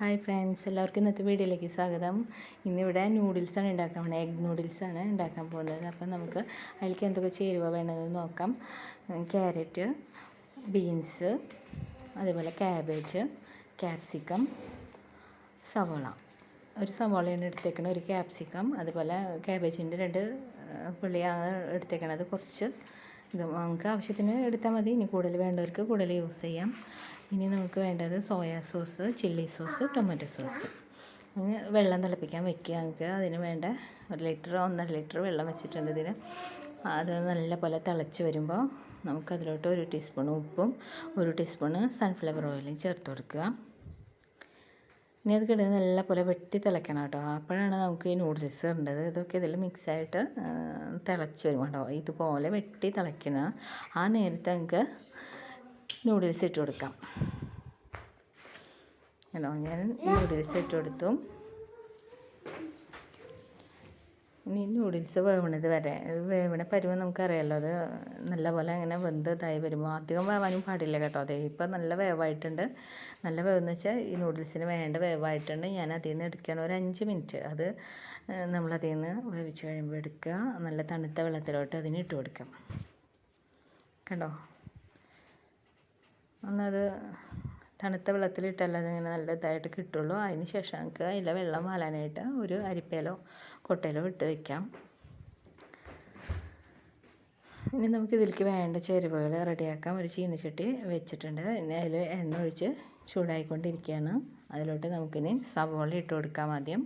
Hi friends, എല്ലാവർക്കും ഇന്നത്തെ വീഡിയോയിലേക്ക് സ്വാഗതം. ഇന്നിവിടെ നൂഡിൽസാണ് ഉണ്ടാക്കാൻ പോകുന്നത്. എഗ് നൂഡിൽസാണ് ഉണ്ടാക്കാൻ പോകുന്നത്. അപ്പം നമുക്ക് അതിലേക്ക് എന്തൊക്കെ ചേരുവ വേണമെന്ന് നോക്കാം. ക്യാരറ്റ്, ബീൻസ്, അതേപോലെ ക്യാബേജ്, ക്യാപ്സിക്കം, സവോള. ഒരു സവോളയാണ് എടുത്തേക്കണത്, ഒരു ക്യാപ്സിക്കം, അതുപോലെ ക്യാബേജിൻ്റെ 2 പുള്ളിയാണ് എടുത്തേക്കണത്. കുറച്ച് ഇത് നമുക്ക് ആവശ്യത്തിന് എടുത്താൽ മതി. ഇനി കൂടുതൽ വേണ്ടവർക്ക് കൂടുതൽ യൂസ് ചെയ്യാം. ഇനി നമുക്ക് വേണ്ടത് soya sauce, chilli sauce, tomato sauce. വെള്ളം തിളപ്പിക്കാൻ വെക്കുക. നമുക്ക് അതിന് വേണ്ട 1 ലിറ്റർ 1.5 ലിറ്റർ വെള്ളം വെച്ചിട്ടുണ്ട് ഇതിന്. അത് നല്ല പോലെ തിളച്ച് വരുമ്പോൾ നമുക്കതിലോട്ട് 1 ടീസ്പൂൺ ഉപ്പും 1 ടീസ്പൂൺ സൺഫ്ലവർ ഓയിലും ചേർത്ത് കൊടുക്കുക. ഇനി അത് കിടന്ന് നല്ല പോലെ വെട്ടി തിളയ്ക്കണം കേട്ടോ. അപ്പോഴാണ് നമുക്ക് ഈ നൂഡിൽസ് ഇടേണ്ടത്. ഇതൊക്കെ ഇതിൽ മിക്സായിട്ട് തിളച്ച് വരും കേട്ടോ. ഇതുപോലെ വെട്ടി തിളയ്ക്കണം. ആ നേരത്തെ നമുക്ക് നൂഡിൽസ് ഇട്ട് കൊടുക്കാം കേട്ടോ. ഞാൻ നൂഡിൽസ് ഇട്ട് കൊടുത്തു. ഇനി നൂഡിൽസ് വേവണത് വരെ, വേവണ പരുവം നമുക്കറിയാമല്ലോ. അത് നല്ലപോലെ അങ്ങനെ വെന്ത് ഇതായി വരുമ്പോൾ അധികം വേവാനും പാടില്ല കേട്ടോ. അതേ ഇപ്പം നല്ല വേവായിട്ടുണ്ട്. നല്ല വേവെന്ന് വെച്ചാൽ ഈ നൂഡിൽസിന് വേണ്ട വേവായിട്ടുണ്ട്. ഞാൻ അതിൽ നിന്ന് എടുക്കുകയാണ് ഒരു 5 മിനിറ്റ്. അത് നമ്മളതിൽ നിന്ന് വേവിച്ച് കഴിയുമ്പോൾ എടുക്കുക. നല്ല തണുത്ത വെള്ളത്തിലോട്ട് അതിന് ഇട്ട് കൊടുക്കാം കണ്ടോ. ഒന്നത് തണുത്ത വെള്ളത്തിലിട്ടല്ല അതിങ്ങനെ നല്ല ഇതായിട്ട് കിട്ടുള്ളൂ. അതിന് ശേഷം നമുക്ക് അതിലെ വെള്ളം വാലാനായിട്ട് ഒരു അരിപ്പയിലോ കൊട്ടയിലോ ഇട്ട് വയ്ക്കാം. ഇനി നമുക്ക് ഇതിലേക്ക് വേണ്ട ചേരുവകൾ റെഡിയാക്കാം. ഒരു ചീനച്ചട്ടി വെച്ചിട്ടുണ്ട്. ഇനി അതിൽ എണ്ണ ഒഴിച്ച് ചൂടായിക്കൊണ്ടിരിക്കുകയാണ്. അതിലോട്ട് നമുക്കിനി സവോള ഇട്ട് കൊടുക്കാം ആദ്യം.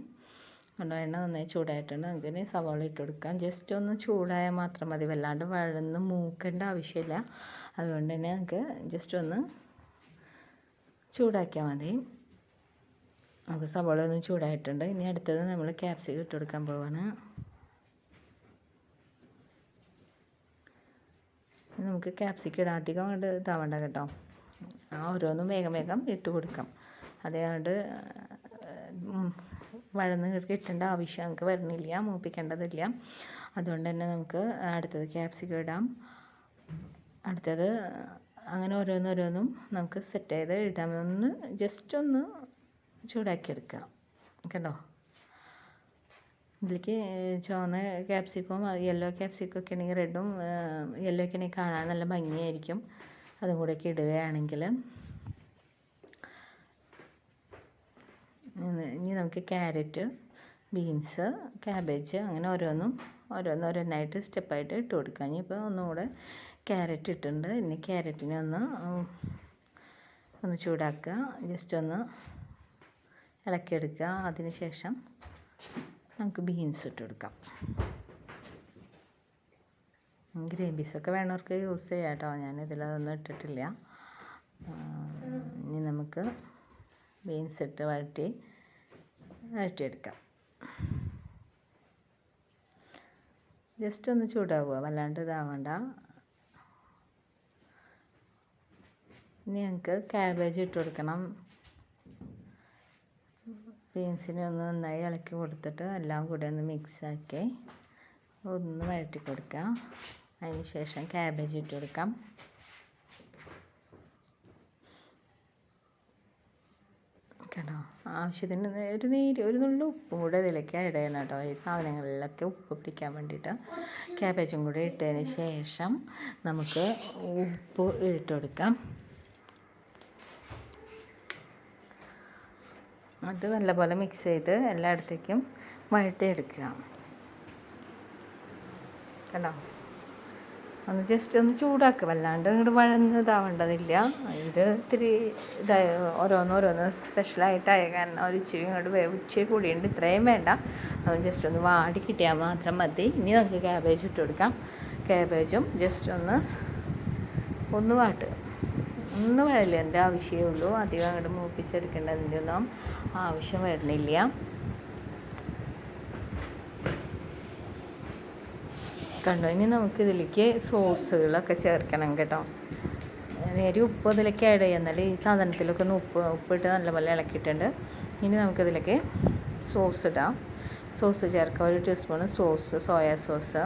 കണ്ടോ, എണ്ണ നന്നായി ചൂടായിട്ടുണ്ട്. നമുക്കിനി സവോള ഇട്ട് കൊടുക്കാം. ജസ്റ്റ് ഒന്ന് ചൂടായാൽ മാത്രം മതി, വല്ലാണ്ട് വഴന്ന് മൂക്കേണ്ട ആവശ്യമില്ല. അതുകൊണ്ട് തന്നെ നമുക്ക് ജസ്റ്റ് ഒന്ന് ചൂടാക്കിയാൽ മതി. അപ്പോൾ സവോള ഒന്ന് ചൂടായിട്ടുണ്ട്. ഇനി അടുത്തത് നമ്മൾ ക്യാപ്സിക്കം ഇട്ട് കൊടുക്കാൻ പോവാണ്. നമുക്ക് ക്യാപ്സിക്കം ഇടാൻ അധികം കൊണ്ട് ഇതാവണ്ട കേട്ടോ. ഓരോന്നും വേഗം വേഗം ഇട്ട് കൊടുക്കാം. അതേകൊണ്ട് വഴന്ന് കിട്ടേണ്ട ആവശ്യം നമുക്ക് വരുന്നില്ല, മൂപ്പിക്കേണ്ടതില്ല. അതുകൊണ്ട് തന്നെ നമുക്ക് അടുത്തത് ക്യാപ്സിക്കം ഇടാം. അടുത്തത് അങ്ങനെ ഓരോന്നോരോന്നും നമുക്ക് സെറ്റ് ചെയ്ത് ഇടാം. ഒന്ന് ജസ്റ്റ് ഒന്ന് ചൂടാക്കിയെടുക്കാം കേട്ടോ. ഇതിലേക്ക് ചുവന്ന ക്യാപ്സിക്കവും യെല്ലോ ക്യാപ്സിക്കം ഒക്കെ ആണെങ്കിൽ റെഡും യെല്ലോ ഒക്കെ ആണെങ്കിൽ കാണാൻ നല്ല ഭംഗിയായിരിക്കും. അതും കൂടെ ഒക്കെ ഇടുകയാണെങ്കിൽ. ഇനി നമുക്ക് ക്യാരറ്റ്, ബീൻസ്, ക്യാബേജ് അങ്ങനെ ഓരോന്നായിട്ട് സ്റ്റെപ്പായിട്ട് ഇട്ട് കൊടുക്കാം. ഇനി ഇപ്പോൾ ഒന്നുകൂടെ ക്യാരറ്റ് ഇട്ടിട്ടുണ്ട്. ഇനി ക്യാരറ്റിനെ ഒന്ന് ചൂടാക്കുക, ജസ്റ്റ് ഒന്ന് ഇളക്കിയെടുക്കുക. അതിന് ശേഷം നമുക്ക് ബീൻസ് ഇട്ട് കൊടുക്കാം. ഗ്രീൻ പീസൊക്കെ വേണവർക്ക് യൂസ് ചെയ്യാം കേട്ടോ. ഞാനിതിലതൊന്നും ഇട്ടിട്ടില്ല. ഇനി നമുക്ക് ബീൻസ് ഇട്ട് വഴറ്റിയെടുക്കാം. ജസ്റ്റ് ഒന്ന് ചൂടാവുക, വല്ലാണ്ട് ഇതാവണ്ട. ഇനി ഞങ്ങൾക്ക് ക്യാബേജ് ഇട്ട് കൊടുക്കണം. ബീൻസിനെ ഒന്ന് നന്നായി ഇളക്കി കൊടുത്തിട്ട് എല്ലാം കൂടെ ഒന്ന് മിക്സാക്കി ഒന്ന് വഴറ്റി കൊടുക്കാം. അതിന് ശേഷം ക്യാബേജ് ഇട്ട് കൊടുക്കാം. കേട്ടോ, ആവശ്യത്തിന് ഒരു നുള്ളു ഉപ്പും കൂടെ ഇതിലേക്ക് ആഡ് ചെയ്യണം കേട്ടോ. ഈ സാധനങ്ങളിലൊക്കെ ഉപ്പ് പിടിക്കാൻ വേണ്ടിയിട്ട് ക്യാബേജും കൂടെ ഇട്ടതിന് ശേഷം നമുക്ക് ഉപ്പ് ഇട്ട് കൊടുക്കാം. അത് നല്ലപോലെ മിക്സ് ചെയ്ത് എല്ലായിടത്തേക്കും വഴറ്റിയെടുക്കുക കേട്ടോ. ഒന്ന് ജസ്റ്റ് ഒന്ന് ചൂടാക്കുക, വല്ലാണ്ട് ഇങ്ങോട്ട് വഴന്ന് ഇതാവേണ്ടതില്ല. ഇത് ഇത്തിരി ഓരോന്ന് സ്പെഷ്യലായിട്ടായ കാരണം ഒരു ഇച്ചിരി കൂടിയുണ്ട്. ഇത്രയും വേണ്ട, ജസ്റ്റ് ഒന്ന് വാടി കിട്ടിയാൽ മാത്രം മതി. ഇനി നമുക്ക് ക്യാബേജ് ഇട്ട് കൊടുക്കാം. ക്യാബേജും ജസ്റ്റ് ഒന്ന് വാട്ടുക. ഒന്ന് വഴലേണ്ട ആവശ്യമേ ഉള്ളൂ. അധികം അങ്ങോട്ട് മൂപ്പിച്ചെടുക്കേണ്ടതിൻ്റെ ഒന്നും ആവശ്യം വരുന്നില്ല. കണ്ടോ, ഇനി നമുക്ക് ഇതിലേക്ക് സോസുകളൊക്കെ ചേർക്കണം കേട്ടോ. നേരെ ഉപ്പ് ഇതിലേക്ക് ആഡ് ചെയ്യുന്നാൽ ഈ സാധനത്തിലൊക്കെ ഒന്ന് ഉപ്പിട്ട് നല്ലപോലെ ഇളക്കിയിട്ടുണ്ട്. ഇനി നമുക്കിതിലേക്ക് സോസ് ഇടാം. സോസ് ചേർക്കാം. 1 teaspoon soya sauce,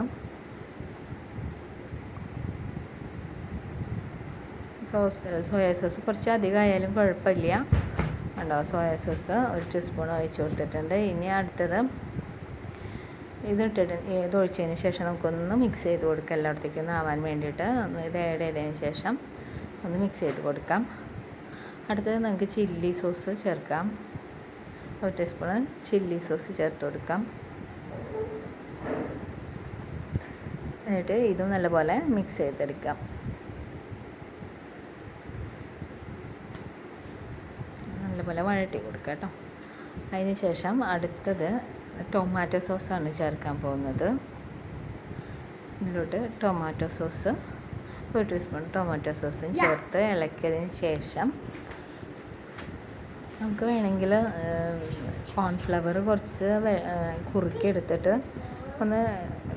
soya sauce കുറച്ച് അധികമായാലും കുഴപ്പമില്ല. കണ്ടോ, സോയ സോസ് 1 ടീസ്പൂൺ ഒഴിച്ച് കൊടുത്തിട്ടുണ്ട്. ഇനി അടുത്തത് ഇത് ഒഴിച്ചതിന് ശേഷം നമുക്കൊന്ന് മിക്സ് ചെയ്ത് കൊടുക്കാം, എല്ലായിടത്തേക്കും ഒന്ന് ആവാൻ വേണ്ടിയിട്ട്. ഇത് ആഡ് ചെയ്തതിന് ശേഷം ഒന്ന് മിക്സ് ചെയ്ത് കൊടുക്കാം. അടുത്തത് നമുക്ക് ചില്ലി സോസ് ചേർക്കാം. 1 ടീസ്പൂൺ ചില്ലി സോസ് ചേർത്ത് കൊടുക്കാം. എന്നിട്ട് ഇതും നല്ലപോലെ മിക്സ് ചെയ്തെടുക്കാം. നല്ലപോലെ വഴറ്റി കൊടുക്കാം കേട്ടോ. അതിന് ശേഷം അടുത്തത് ടൊമാറ്റോ സോസാണ് ചേർക്കാൻ പോകുന്നത്. ഇതിലോട്ട് ടൊമാറ്റോ സോസ് 1 ടീസ്പൂൺ ടൊമാറ്റോ സോസും ചേർത്ത് ഇളക്കിയതിന് ശേഷം നമുക്ക് വേണമെങ്കിൽ കോൺഫ്ലവർ കുറച്ച് കുറുക്കിയെടുത്തിട്ട് ഒന്ന്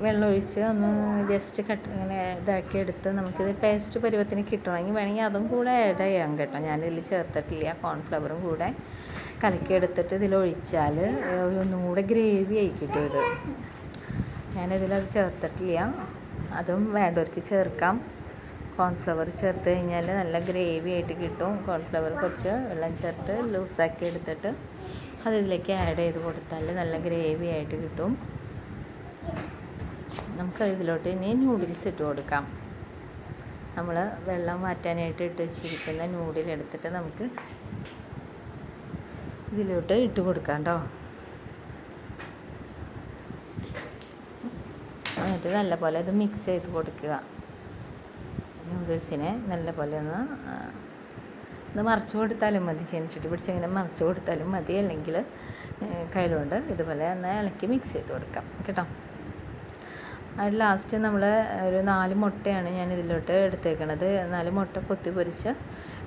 വെള്ളമൊഴിച്ച് ഒന്ന് ജസ്റ്റ് ഇങ്ങനെ ഇതാക്കി എടുത്ത് നമുക്കിത് പേസ്റ്റ് പരുവത്തിന് കിട്ടണമെങ്കിൽ വേണമെങ്കിൽ അതും കൂടെ ആഡ് ചെയ്യാം കേട്ടോ. ഞാനിതിൽ ചേർത്തിട്ടില്ല. കോൺഫ്ലവറും കൂടെ കലക്കിയെടുത്തിട്ട് ഇതിലൊഴിച്ചാൽ ഒന്നുകൂടെ ഗ്രേവി ആയി കിട്ടും. ഇത് ഞാനിതിലത് ചേർത്തിട്ടില്ല. അതും വേണ്ടവർക്ക് ചേർക്കാം. കോൺഫ്ലവർ ചേർത്ത് കഴിഞ്ഞാൽ നല്ല ഗ്രേവി ആയിട്ട് കിട്ടും. കോൺഫ്ലവർ കുറച്ച് വെള്ളം ചേർത്ത് ലൂസാക്കി എടുത്തിട്ട് അതിലേക്ക് ആഡ് ചെയ്ത് കൊടുത്താൽ നല്ല ഗ്രേവി ആയിട്ട് കിട്ടും. നമുക്ക് ഇതിലോട്ട് ഇനി നൂഡിൽസ് ഇട്ട് കൊടുക്കാം. നമ്മൾ വെള്ളം മാറ്റാനായിട്ട് ഇട്ട് വെച്ചിരിക്കുന്ന നൂഡിൽ എടുത്തിട്ട് നമുക്ക് ഇതിലോട്ട് ഇട്ട് കൊടുക്കാം കേട്ടോ. എന്നിട്ട് നല്ലപോലെ ഇത് മിക്സ് ചെയ്ത് കൊടുക്കുക. നൂഡിൽസിനെ നല്ലപോലെ ഒന്ന് മറിച്ച് കൊടുത്താലും മതി. ചീനിച്ചട്ടി പിടിച്ച് ഇങ്ങനെ മറിച്ച് കൊടുത്താലും മതി. അല്ലെങ്കിൽ കയ്യിലുകൊണ്ട് ഇതുപോലെ ഒന്ന് ഇളക്കി മിക്സ് ചെയ്ത് കൊടുക്കാം കേട്ടോ. അത് ലാസ്റ്റ് നമ്മൾ ഒരു 4 മുട്ടയാണ് ഞാൻ ഇതിലോട്ട് എടുത്തേക്കണത്. 4 മുട്ട കൊത്തി പൊരിച്ച്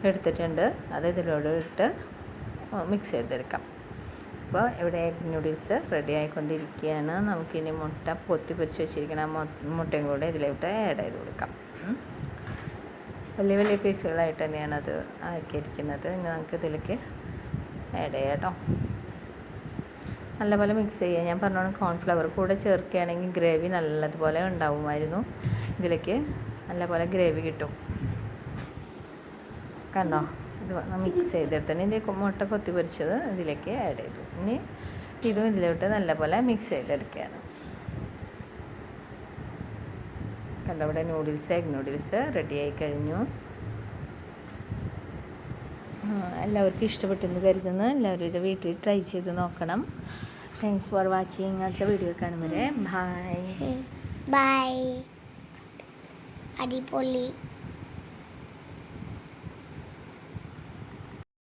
എടുത്തിട്ടുണ്ട്. അത് ഇതിലോട്ട് ഇട്ട് മിക്സ് ചെയ്തെടുക്കാം. അപ്പോൾ ഇവിടെ എഗ് നൂഡിൽസ് റെഡി ആയിക്കൊണ്ടിരിക്കുകയാണ്. നമുക്കിനി മുട്ട കൊത്തി പൊരിച്ച് വെച്ചിരിക്കണം. മുട്ടയും കൂടെ ഇതിലോട്ട് ആഡ് ചെയ്ത് കൊടുക്കാം. വലിയ വലിയ പീസുകളായിട്ട് തന്നെയാണ് അത് ആക്കിയിരിക്കുന്നത്. ഇനി നമുക്ക് ഇതിലേക്ക് ആഡ് ചെയ്യാം കേട്ടോ. നല്ലപോലെ മിക്സ് ചെയ്യുക. ഞാൻ പറഞ്ഞോളാം, കോൺഫ്ലവർ കൂടെ ചേർക്കുകയാണെങ്കിൽ ഗ്രേവി നല്ലതുപോലെ ഉണ്ടാവുമായിരുന്നു. ഇതിലേക്ക് നല്ലപോലെ ഗ്രേവി കിട്ടും. കണ്ടോ, ഇത് മിക്സ് ചെയ്തെടുത്തന്നെ ഇത് മുട്ട കൊത്തി പൊരിച്ചത് ഇതിലേക്ക് ആഡ് ചെയ്തു. ഇനി ഇതും ഇതിലോട്ട് നല്ലപോലെ മിക്സ് ചെയ്തെടുക്കുകയാണ്. കണ്ടോ, ഇവിടെ നൂഡിൽസ് എഗ് നൂഡിൽസ് റെഡി ആയി കഴിഞ്ഞു. എല്ലാവർക്കും ഇഷ്ടപ്പെട്ടെന്ന് കരുതുന്നു. എല്ലാവരും ഇത് വീട്ടിൽ ട്രൈ ചെയ്ത് നോക്കണം. Thanks for watching. അടുത്ത വീഡിയോ കാണും വരെ ബൈ. ബൈ. അടിപൊളി.